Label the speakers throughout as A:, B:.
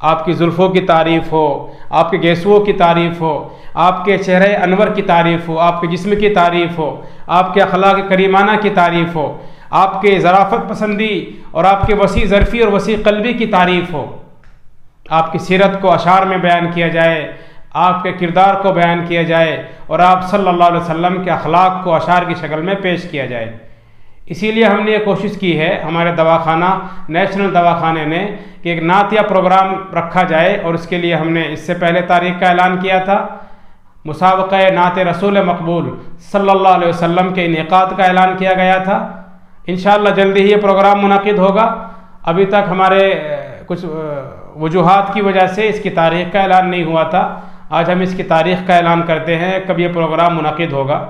A: آپ کی زلفوں کی تعریف ہو، آپ کے گیسوؤں کی تعریف ہو، آپ کے چہرہ انور کی تعریف ہو، آپ کے جسم کی تعریف ہو، آپ کے اخلاق کریمانہ کی تعریف ہو، آپ کے ظرافت پسندی اور آپ کے وسیع ظرفی اور وسیع قلبی کی تعریف ہو، آپ کی سیرت کو اشعار میں بیان کیا جائے، آپ کے کردار کو بیان کیا جائے اور آپ صلی اللہ علیہ وسلم کے اخلاق کو اشعار کی شکل میں پیش کیا جائے۔ اسی لیے ہم نے یہ کوشش کی ہے ہمارے دواخانہ نیشنل دواخانے نے کہ ایک نعتیہ پروگرام رکھا جائے، اور اس کے لیے ہم نے اس سے پہلے تاریخ کا اعلان کیا تھا، مسابقہ نعت رسول مقبول صلی اللہ علیہ وسلم کے انعقاد کا اعلان کیا گیا تھا۔ انشاءاللہ جلدی ہی یہ پروگرام منعقد ہوگا۔ ابھی تک ہمارے کچھ وجوہات کی وجہ سے اس کی تاریخ کا اعلان نہیں ہوا تھا، آج ہم اس کی تاریخ کا اعلان کرتے ہیں کب یہ پروگرام منعقد ہوگا۔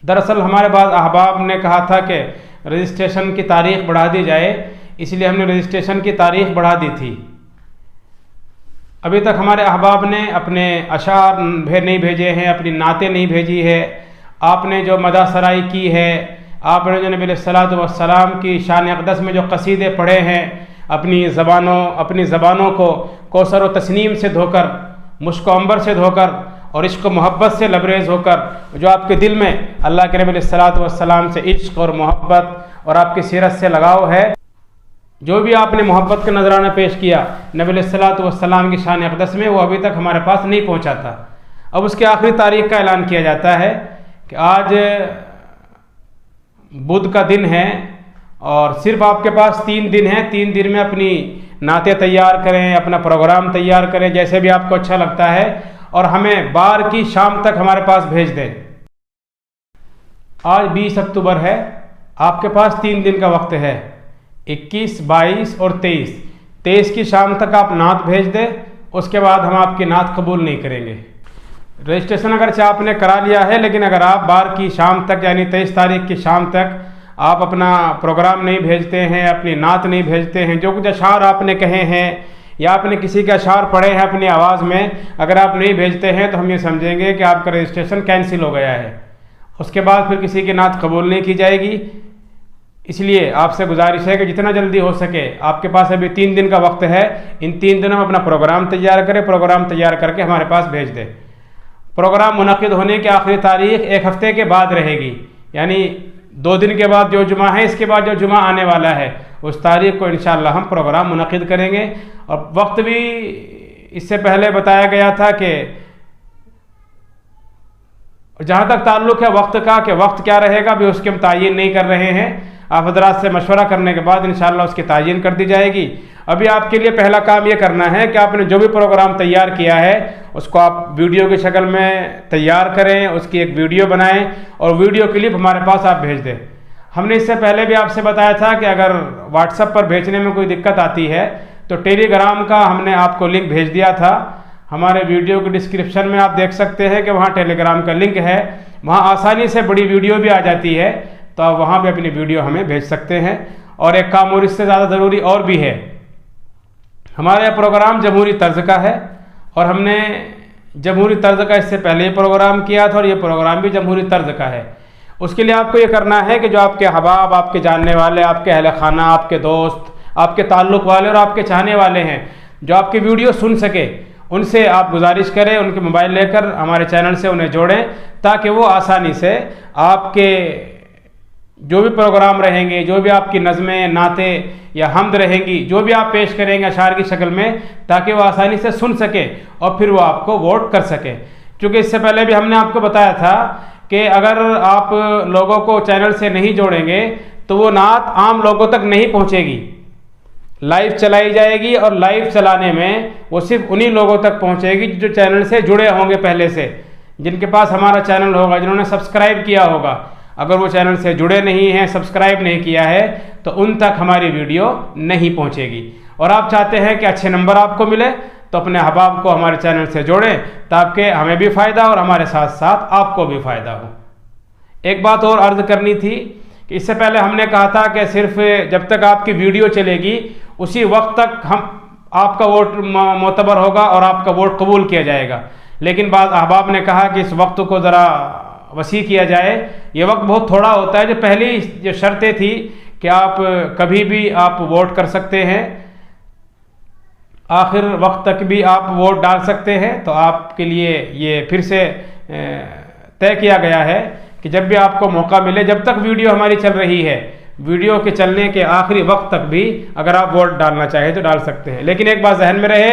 A: دراصل ہمارے بعض احباب نے کہا تھا کہ رجسٹریشن کی تاریخ بڑھا دی جائے، اس لیے ہم نے رجسٹریشن کی تاریخ بڑھا دی تھی۔ ابھی تک ہمارے احباب نے اپنے اشعار نہیں بھیجے ہیں، اپنی نعتیں نہیں بھیجی ہے، آپ نے جو مدح سرائی کی ہے، آپ نے جو نبی علیہ الصلوۃ والسلام کی شان اقدس میں جو قصیدے پڑھے ہیں، اپنی زبانوں کو کوثر و تسنیم سے دھو کر، مشک و عنبر سے دھو کر اور عشق و محبت سے لبریز ہو کر، جو آپ کے دل میں اللہ کے نبی علیہ الصلوۃ والسلام سے عشق اور محبت اور آپ کی سیرت سے لگاؤ ہے، جو بھی آپ نے محبت کا نذرانہ پیش کیا نبی علیہ الصلوۃ والسلام کی شان اقدس میں، وہ ابھی تک ہمارے پاس نہیں پہنچا تھا۔ اب اس کی آخری تاریخ کا اعلان کیا جاتا ہے کہ آج بدھ کا دن ہے اور صرف آپ کے پاس 3 دن ہیں، 3 دن میں اپنی نعتیں تیار کریں، اپنا پروگرام تیار کریں جیسے بھی آپ کو اچھا لگتا ہے، اور ہمیں بار کی شام تک ہمارے پاس بھیج دیں۔ آج 20 اکتوبر ہے، آپ کے پاس 3 دن کا وقت ہے، 21، 22 اور 23۔ 23 کی شام تک آپ نعت بھیج دیں، اس کے بعد ہم آپ کی نعت قبول نہیں کریں گے۔ رجسٹریشن اگرچہ آپ نے کرا لیا ہے، لیکن اگر آپ بار کی شام تک یعنی 23 تاریخ کی شام تک آپ اپنا پروگرام نہیں بھیجتے ہیں، اپنی نعت نہیں بھیجتے ہیں، جو کچھ اشعار آپ نے کہے ہیں یا آپ نے کسی کے اشعار پڑھے ہیں اپنی آواز میں، اگر آپ نہیں بھیجتے ہیں تو ہم یہ سمجھیں گے کہ آپ کا رجسٹریشن کینسل ہو گیا ہے، اس کے بعد پھر کسی کی نعت قبول نہیں کی جائے گی۔ اس لیے آپ سے گزارش ہے کہ جتنا جلدی ہو سکے، آپ کے پاس ابھی 3 دن کا وقت ہے، ان 3 دنوں میں اپنا پروگرام تیار کریں، پروگرام تیار کر کے ہمارے پاس بھیج دیں۔ پروگرام منعقد ہونے کی آخری تاریخ 1 ہفتے کے بعد رہے گی، یعنی 2 دن کے بعد جو جمعہ ہے، اس کے بعد جو جمعہ آنے والا ہے اس تاریخ کو انشاءاللہ ہم پروگرام منعقد کریں گے۔ اور وقت بھی اس سے پہلے بتایا گیا تھا کہ جہاں تک تعلق ہے وقت کا کہ وقت کیا رہے گا بھی اس کے ہم تعین نہیں کر رہے ہیں، آپ حضرات سے مشورہ کرنے کے بعد انشاءاللہ اس کی تعین کر دی جائے گی۔ ابھی آپ کے لیے پہلا کام یہ کرنا ہے کہ آپ نے جو بھی پروگرام تیار کیا ہے اس کو آپ ویڈیو کی شکل میں تیار کریں، اس کی ایک ویڈیو بنائیں اور ویڈیو کلپ ہمارے پاس آپ بھیج دیں۔ ہم نے اس سے پہلے بھی آپ سے بتایا تھا کہ اگر واٹس ایپ پر بھیجنے میں کوئی دقت آتی ہے تو ٹیلی گرام کا ہم نے آپ کو لنک بھیج دیا تھا، ہمارے ویڈیو کی ڈسکرپشن میں آپ دیکھ سکتے ہیں کہ وہاں ٹیلی گرام کا لنک ہے، وہاں آسانی سے بڑی ویڈیو بھی آ جاتی ہے، تو آپ وہاں بھی اپنی ویڈیو ہمیں بھیج سکتے ہیں۔ اور ایک کام اور اس سے زیادہ ضروری اور بھی ہے، ہمارا یہ پروگرام جمہوری طرز کا ہے اور ہم نے جمہوری طرز کا اس سے پہلے یہ پروگرام کیا تھا اور یہ پروگرام بھی جمہوری طرز کا ہے۔ اس کے لیے آپ کو یہ کرنا ہے کہ جو آپ کے احباب، آپ کے جاننے والے، آپ کے اہل خانہ، آپ کے دوست، آپ کے تعلق والے اور آپ کے چاہنے والے ہیں جو آپ کی ویڈیو سن سکے، ان سے آپ گزارش کریں ان کے موبائل لے کر ہمارے چینل سے انہیں جوڑیں تاکہ وہ آسانی سے آپ کے جو بھی پروگرام رہیں گے، جو بھی آپ کی نظمیں، نعتیں یا حمد رہیں گی، جو بھی آپ پیش کریں گے اشعار کی شکل میں، تاکہ وہ آسانی سے سن سکے اور پھر وہ آپ کو ووٹ کر سکے۔ کیونکہ اس سے پہلے بھی ہم نے آپ کو بتایا تھا کہ اگر آپ لوگوں کو چینل سے نہیں جوڑیں گے تو وہ نعت عام لوگوں تک نہیں پہنچے گی، لائیو چلائی جائے گی اور لائیو چلانے میں وہ صرف انہی لوگوں تک پہنچے گی جو چینل سے جڑے ہوں گے پہلے سے، جن کے پاس ہمارا چینل ہوگا، جنہوں نے سبسکرائب کیا ہوگا۔ اگر وہ چینل سے جڑے نہیں ہیں، سبسکرائب نہیں کیا ہے تو ان تک ہماری ویڈیو نہیں پہنچے گی۔ اور آپ چاہتے ہیں کہ اچھے نمبر آپ کو ملے تو اپنے احباب کو ہمارے چینل سے جوڑیں تاکہ ہمیں بھی فائدہ اور ہمارے ساتھ ساتھ آپ کو بھی فائدہ ہو۔ ایک بات اور عرض کرنی تھی کہ اس سے پہلے ہم نے کہا تھا کہ صرف جب تک آپ کی ویڈیو چلے گی اسی وقت تک آپ کا ووٹ معتبر ہوگا اور آپ کا ووٹ قبول کیا جائے گا، لیکن بعض احباب نے کہا کہ اس وقت کو ذرا وسیع کیا جائے، یہ وقت بہت تھوڑا ہوتا ہے۔ جو پہلی جو شرطیں تھی کہ آپ کبھی بھی آپ ووٹ کر سکتے ہیں، آخر وقت تک بھی آپ ووٹ ڈال سکتے ہیں. تو آپ کے لیے یہ پھر سے طے کیا گیا ہے کہ جب بھی آپ کو موقع ملے، جب تک ویڈیو ہماری چل رہی ہے، ویڈیو کے چلنے کے آخری وقت تک بھی اگر آپ ووٹ ڈالنا چاہیں تو ڈال سکتے ہیں. لیکن ایک بات ذہن میں رہے،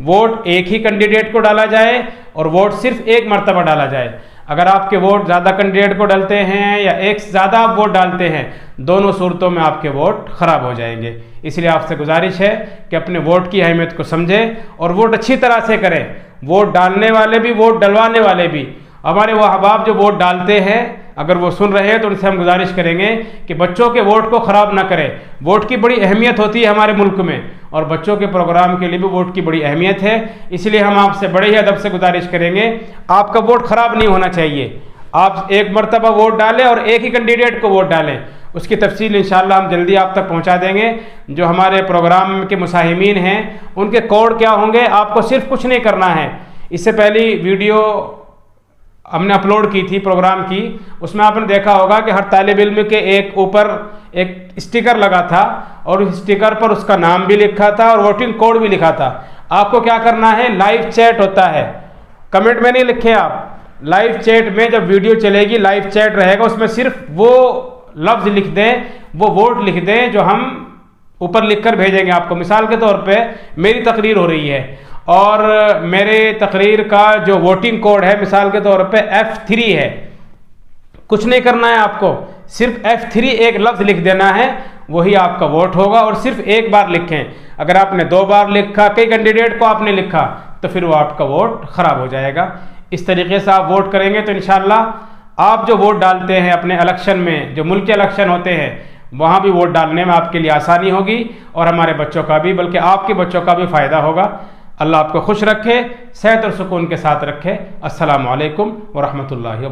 A: ووٹ ایک ہی کینڈیڈیٹ کو ڈالا جائے اور ووٹ صرف ایک مرتبہ ڈالا جائے. اگر آپ کے ووٹ زیادہ کینڈیڈیٹ کو ڈالتے ہیں یا ایک سے زیادہ آپ ووٹ ڈالتے ہیں، دونوں صورتوں میں آپ کے ووٹ خراب ہو جائیں گے. اس لیے آپ سے گزارش ہے کہ اپنے ووٹ کی اہمیت کو سمجھیں اور ووٹ اچھی طرح سے کریں. ووٹ ڈالنے والے بھی، ووٹ ڈلوانے والے بھی. ہمارے وہ احباب جو ووٹ ڈالتے ہیں، اگر وہ سن رہے ہیں تو ان سے ہم گزارش کریں گے کہ بچوں کے ووٹ کو خراب نہ کریں. ووٹ کی بڑی اہمیت ہوتی ہے ہمارے ملک میں، اور بچوں کے پروگرام کے لیے بھی ووٹ کی بڑی اہمیت ہے. اس لیے ہم آپ سے بڑے ہی ادب سے گزارش کریں گے، آپ کا ووٹ خراب نہیں ہونا چاہیے. آپ ایک مرتبہ ووٹ ڈالیں اور ایک ہی کینڈیڈیٹ کو ووٹ ڈالیں. اس کی تفصیل انشاءاللہ ہم جلدی آپ تک پہنچا دیں گے. جو ہمارے پروگرام کے مساہمین ہیں ان کے کوڈ کیا ہوں گے، آپ کو صرف کچھ نہیں کرنا ہے. اس سے پہلی ویڈیو ہم نے اپلوڈ کی تھی پروگرام کی، اس میں آپ نے دیکھا ہوگا کہ ہر طالب علم کے ایک اوپر ایک اسٹیکر لگا تھا اور اس اسٹیکر پر اس کا نام بھی لکھا تھا اور ووٹنگ کوڈ بھی لکھا تھا. آپ کو کیا کرنا ہے، لائیو چیٹ ہوتا ہے، کمنٹ میں نہیں لکھیں آپ. لائیو چیٹ میں جب ویڈیو چلے گی، لائیو چیٹ رہے گا، اس میں صرف وہ لفظ لکھ دیں، وہ ووٹ لکھ دیں جو ہم اوپر لکھ کر بھیجیں گے آپ کو. مثال کے طور پہ میری تقریر ہو رہی ہے اور میرے تقریر کا جو ووٹنگ کوڈ ہے مثال کے طور پہ F3 ہے. کچھ نہیں کرنا ہے آپ کو، صرف F3 ایک لفظ لکھ دینا ہے، وہی آپ کا ووٹ ہوگا. اور صرف ایک بار لکھیں. اگر آپ نے 2 بار لکھا، کئی کینڈیڈیٹ کو آپ نے لکھا، تو پھر وہ آپ کا ووٹ خراب ہو جائے گا. اس طریقے سے آپ ووٹ کریں گے تو انشاءاللہ آپ جو ووٹ ڈالتے ہیں اپنے الیکشن میں، جو ملکی الیکشن ہوتے ہیں، وہاں بھی ووٹ ڈالنے میں آپ کے لیے آسانی ہوگی اور ہمارے بچوں کا بھی، بلکہ آپ کے بچوں کا بھی فائدہ ہوگا. اللہ آپ کو خوش رکھے، صحت اور سکون کے ساتھ رکھے. السلام علیکم ورحمۃ اللہ وبرکاتہ.